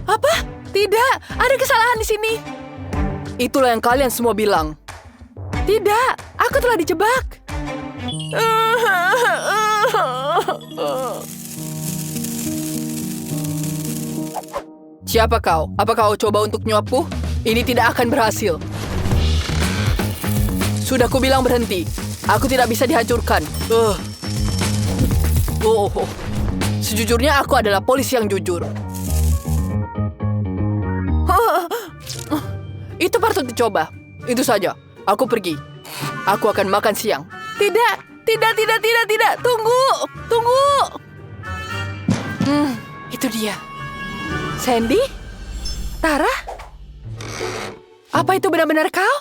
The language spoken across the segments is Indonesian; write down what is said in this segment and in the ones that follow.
Apa? Tidak, ada kesalahan di sini. Itulah yang kalian semua bilang. Tidak, aku telah dijebak. Siapa kau? Apa kau coba untuk nyuapku? Ini tidak akan berhasil. Sudah kubilang berhenti. Aku tidak bisa dihancurkan. Sejujurnya aku adalah polisi yang jujur. Itu patut dicoba. Itu saja. Aku pergi. Aku akan makan siang. Tidak. Tunggu. Itu dia. Sandy? Tara? Apa itu benar-benar kau?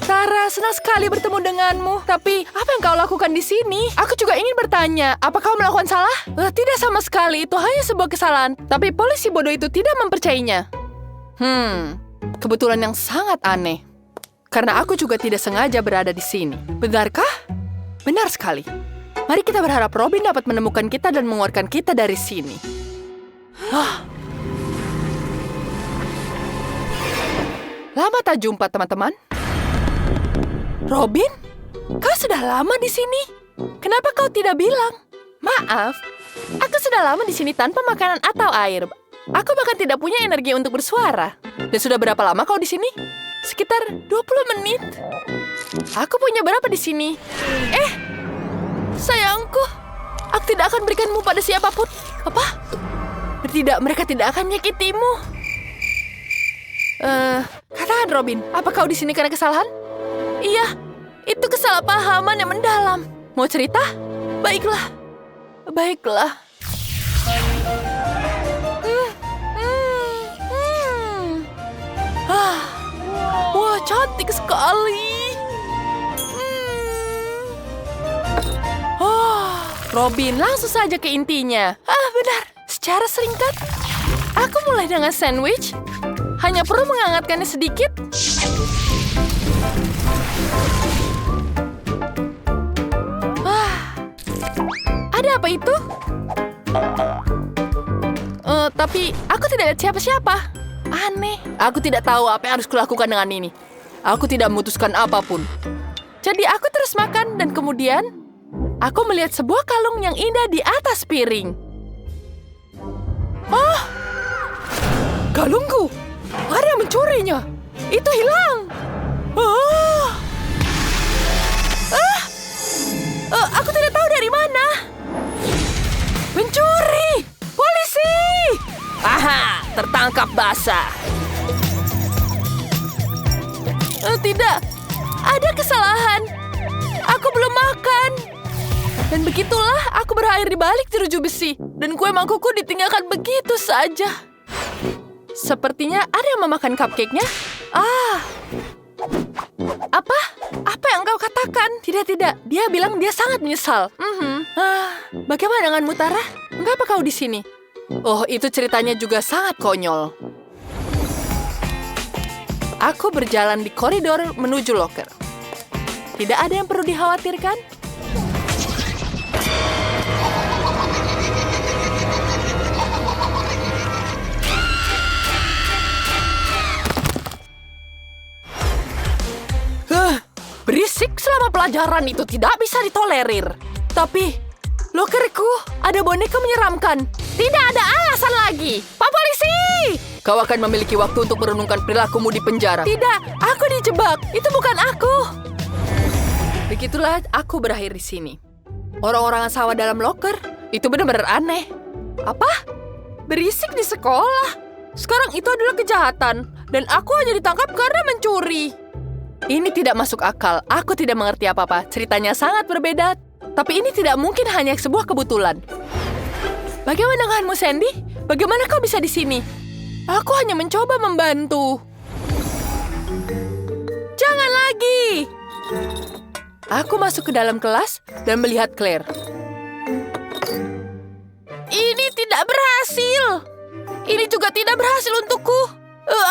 Tara, senang sekali bertemu denganmu. Tapi, apa yang kau lakukan di sini? Aku juga ingin bertanya, apa kau melakukan salah? Tidak sama sekali, itu hanya sebuah kesalahan. Tapi polisi bodoh itu tidak mempercayainya. Kebetulan yang sangat aneh. Karena aku juga tidak sengaja berada di sini. Benarkah? Benar sekali. Mari kita berharap Robin dapat menemukan kita dan mengeluarkan kita dari sini. Lama tak jumpa, teman-teman. Robin, kau sudah lama di sini. Kenapa kau tidak bilang? Maaf, aku sudah lama di sini tanpa makanan atau air. Aku bahkan tidak punya energi untuk bersuara. Dan sudah berapa lama kau di sini? Sekitar 20 menit. Aku punya berapa di sini? Sayangku, aku tidak akan berikanmu pada siapapun. Apa? Tidak, mereka tidak akan menyakitimu. Katakan Robin, apa kau di sini karena kesalahan? Iya, itu kesalahpahaman yang mendalam. Mau cerita? Baiklah. Wah, cantik sekali. Robin, langsung saja ke intinya. Benar. Secara singkat, aku mulai dengan sandwich. Hanya perlu menghangatkannya sedikit. Ada apa itu? Tapi aku tidak lihat siapa-siapa. Aneh. Aku tidak tahu apa yang harus kulakukan dengan ini. Aku tidak memutuskan apapun. Jadi aku terus makan dan kemudian aku melihat sebuah kalung yang indah di atas piring. Kalungku! Ada yang mencurinya. Itu hilang. Aku tidak tahu dari mana. Pencuri! Polisi! Tertangkap basah. Tidak, ada kesalahan. Aku belum makan. Dan begitulah aku berakhir di balik jeruji besi. Dan kue mangkukku ditinggalkan begitu saja. Sepertinya ada yang memakan cupcake-nya. Apa? Apa yang kau katakan? Tidak. Dia bilang dia sangat menyesal. Bagaimana denganmu, Tara? Mengapa kau di sini? Itu ceritanya juga sangat konyol. Aku berjalan di koridor menuju loker. Tidak ada yang perlu dikhawatirkan. Berisik selama pelajaran itu tidak bisa ditolerir. Tapi, lokerku ada boneka menyeramkan. Tidak ada alasan lagi. Pak Polisi! Kau akan memiliki waktu untuk merenungkan perilakumu di penjara. Tidak, aku dijebak. Itu bukan aku. Begitulah aku berakhir di sini. Orang-orang sawah dalam loker, itu benar-benar aneh. Apa? Berisik di sekolah. Sekarang itu adalah kejahatan. Dan aku hanya ditangkap karena mencuri. Ini tidak masuk akal. Aku tidak mengerti apa-apa. Ceritanya sangat berbeda. Tapi ini tidak mungkin hanya sebuah kebetulan. Bagaimana denganmu, Sandy? Bagaimana kau bisa di sini? Aku hanya mencoba membantu. Jangan lagi! Aku masuk ke dalam kelas dan melihat Claire. Ini tidak berhasil. Ini juga tidak berhasil untukku.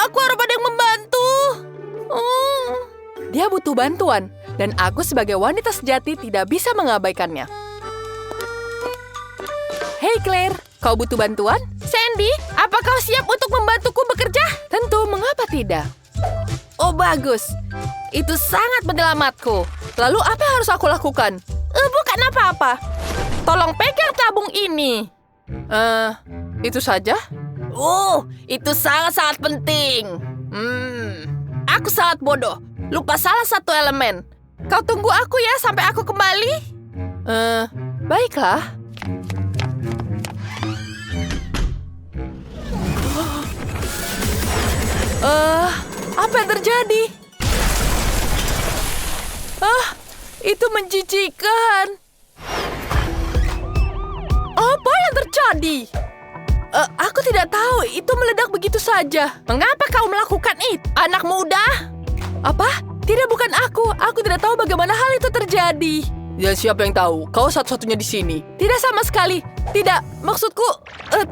Aku harap ada yang membantu. Dia butuh bantuan, dan aku sebagai wanita sejati tidak bisa mengabaikannya. Hei Claire, kau butuh bantuan? Sandy, apa kau siap untuk membantuku bekerja? Tentu, mengapa tidak? Oh bagus, itu sangat menyelamatku. Lalu apa yang harus aku lakukan? Bukan apa-apa. Tolong pegang tabung ini. Itu saja? Itu sangat-sangat penting. Aku sangat bodoh. Lupa salah satu elemen. Kau tunggu aku ya sampai aku kembali. Baiklah. Apa yang terjadi? Itu menjijikan. Apa yang terjadi? Aku tidak tahu, itu meledak begitu saja. Mengapa kau melakukan itu, anak muda? Apa? Tidak, bukan aku. Aku tidak tahu bagaimana hal itu terjadi. Ya, siapa yang tahu? Kau satu-satunya di sini. Tidak sama sekali. Tidak, maksudku,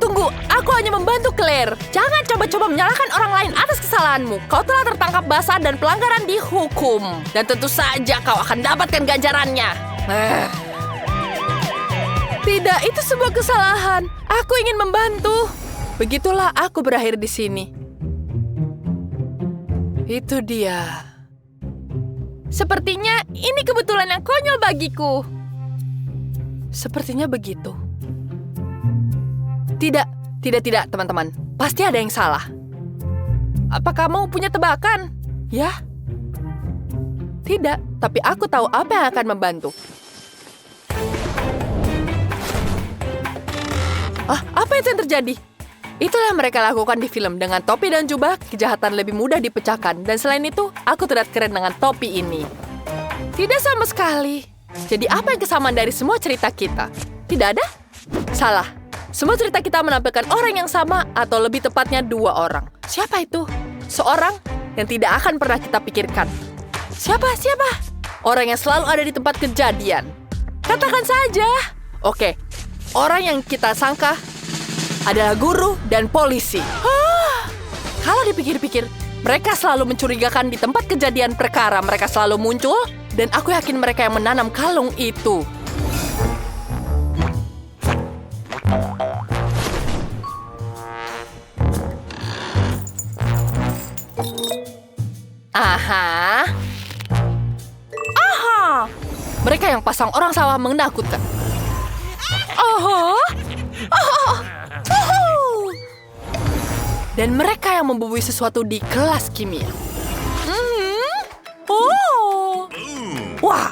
tunggu. Aku hanya membantu Claire. Jangan coba-coba menyalahkan orang lain atas kesalahanmu. Kau telah tertangkap basah dan pelanggaran dihukum. Dan tentu saja kau akan dapatkan ganjarannya. Tidak, itu sebuah kesalahan. Aku ingin membantu. Begitulah aku berakhir di sini. Itu dia. Sepertinya ini kebetulan yang konyol bagiku. Sepertinya begitu. Tidak, teman-teman. Pasti ada yang salah. Apa kamu punya tebakan? Ya? Tidak, tapi aku tahu apa yang akan membantu. Apa itu yang terjadi? Itulah yang mereka lakukan di film. Dengan topi dan jubah, kejahatan lebih mudah dipecahkan. Dan selain itu, aku terlihat keren dengan topi ini. Tidak sama sekali. Jadi apa yang kesamaan dari semua cerita kita? Tidak ada? Salah. Semua cerita kita menampilkan orang yang sama, atau lebih tepatnya dua orang. Siapa itu? Seorang yang tidak akan pernah kita pikirkan. Siapa? Orang yang selalu ada di tempat kejadian. Katakan saja. Oke. Orang yang kita sangka adalah guru dan polisi. Kalau dipikir-pikir, mereka selalu mencurigakan di tempat kejadian perkara. Mereka selalu muncul, dan aku yakin mereka yang menanam kalung itu. Aha. Mereka yang pasang orang sawah menakutkan. Dan mereka yang membubui sesuatu di kelas kimia. Wah.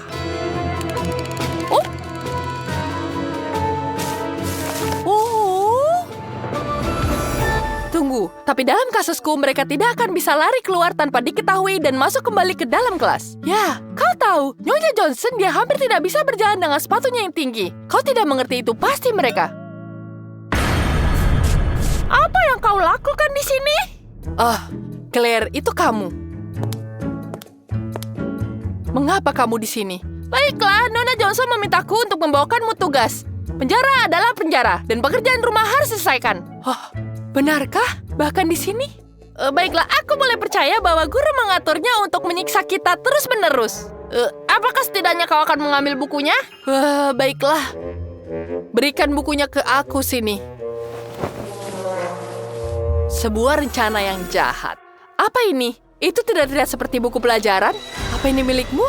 Tunggu, tapi dalam kasusku mereka tidak akan bisa lari keluar tanpa diketahui dan masuk kembali ke dalam kelas. Ya, kau tahu, Nyonya Johnson dia hampir tidak bisa berjalan dengan sepatunya yang tinggi. Kau tidak mengerti itu pasti mereka. Apa yang kau lakukan di sini? Claire, itu kamu. Mengapa kamu di sini? Baiklah, Nona Johnson memintaku untuk membawakanmu tugas. Penjara adalah penjara, dan pekerjaan rumah harus diselesaikan. Benarkah? Bahkan di sini? Baiklah, aku boleh percaya bahwa guru mengaturnya untuk menyiksa kita terus-menerus. Apakah setidaknya kau akan mengambil bukunya? Baiklah. Berikan bukunya ke aku sini. Sebuah rencana yang jahat. Apa ini? Itu tidak terlihat seperti buku pelajaran. Apa ini milikmu?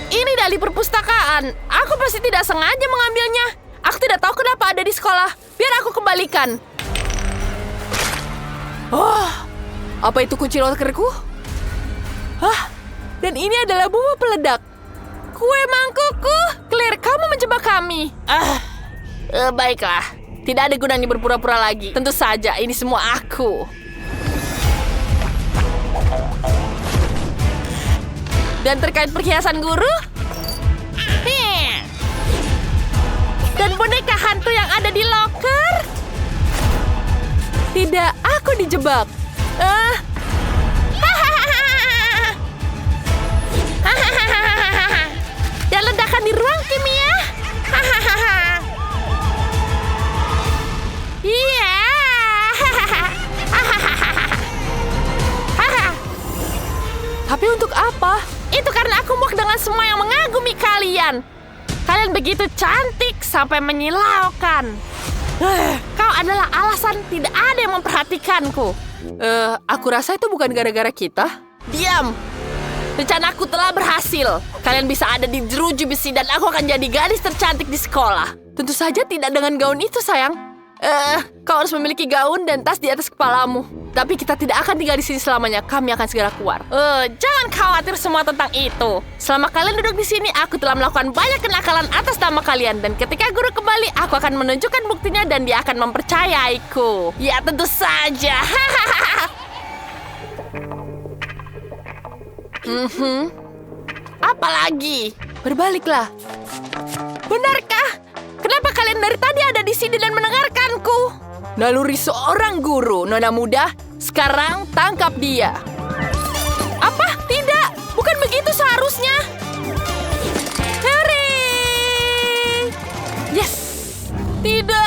Ini dari perpustakaan. Aku pasti tidak sengaja mengambilnya. Aku tidak tahu kenapa ada di sekolah. Biar aku kembalikan. Apa itu kunci lokerku? Dan ini adalah bumbu peledak. Kue mangkukku. Claire, kamu menjebak kami. Baiklah. Tidak ada gunanya berpura-pura lagi. Tentu saja, ini semua aku. Dan terkait perhiasan guru? Dan boneka hantu yang ada di loker? Tidak, aku dijebak. Dan ledakan di ruang kimia? Iya. Tapi untuk apa? Itu karena aku muak dengan semua yang mengagumi kalian. Kalian Kalian begitu cantik sampai menyilaukan. Kau adalah alasan tidak ada yang memperhatikanku. Aku rasa itu bukan gara-gara kita. Diam! Rencanaku telah berhasil. Kalian bisa ada di jeruji besi dan aku akan jadi gadis tercantik di sekolah. Tentu saja tidak dengan gaun itu, sayang. Kau harus memiliki gaun dan tas di atas kepalamu. Tapi kita tidak akan tinggal di sini selamanya. Kami akan segera keluar. Jangan khawatir semua tentang itu. Selama kalian duduk di sini, aku telah melakukan banyak kenakalan atas nama kalian. Dan ketika guru kembali, aku akan menunjukkan buktinya dan dia akan mempercayaiku. Ya, tentu saja. Apalagi? Berbaliklah. Benarkah? Kenapa kalian dari tadi ada di sini dan mendengarkanku? Naluri seorang guru, nona muda. Sekarang tangkap dia. Apa? Tidak. Bukan begitu seharusnya. Hore! Yes. Tidak.